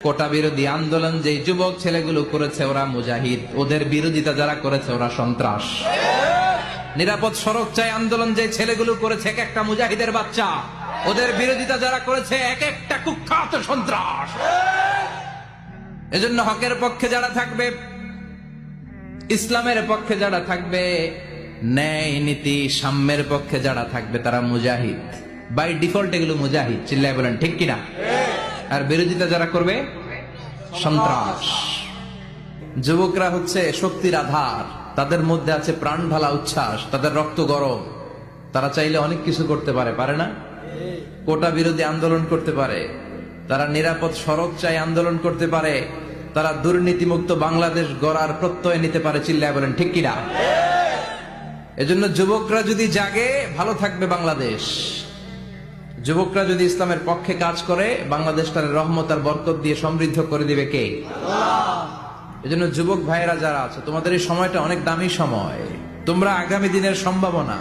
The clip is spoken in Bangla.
কোটা বিরোধী আন্দোলন যে যুবক ছেলেগুলো করেছে ওরা মুজাহিদ, ওদের বিরোধিতা যারা করেছে ওরা সন্ত্রাস। নিরাপদ সড়ক চাই আন্দোলন যে ছেলেগুলো করেছে এক একটা মুজাহিদের বাচ্চা, ওদের বিরোধিতা যারা করেছে এক একটা কুখ্যাত সন্ত্রাস। এজন্য হকের পক্ষে যারা থাকবে, ইসলামের পক্ষে যারা থাকবে, ন্যায় নীতি সাম্যের পক্ষে যারা থাকবে তারা মুজাহিদ। বাই ডিফল্ট এগুলো মুজাহিদ, চিল্লায় বলেন ঠিক কিনা? আর বিরোধিতা যারা করবে সন্ত্রাস। যুবকরা হচ্ছে শক্তির আধার, তাদের মধ্যে আছে প্রাণ ঢালা উচ্ছ্বাস, তাদের রক্ত গরম, তারা চাইলে অনেক কিছু করতে পারে, পারে না? কোটা বিরোধী আন্দোলন করতে পারে, তারা নিরাপদ সড়ক চাই আন্দোলন করতে পারে, তারা দুর্নীতিমুক্ত বাংলাদেশ গড়ার প্রত্যয় নিতে পারে, চিল্লায় বলেন ঠিক কিনা? এজন্য যুবকরা যদি জাগে ভালো থাকবে বাংলাদেশ। যুবকরা যদি ইসলামের পক্ষে কাজ করে বাংলাদেশটার রহমত আর বরকত দিয়ে সমৃদ্ধ করে দিবে কে? আল্লাহ। এজন্য যুবক ভাইয়েরা যারা আছে, তোমাদের এই সময়টা অনেক দামি সময়, তোমরা আগামী দিনের সম্ভাবনা।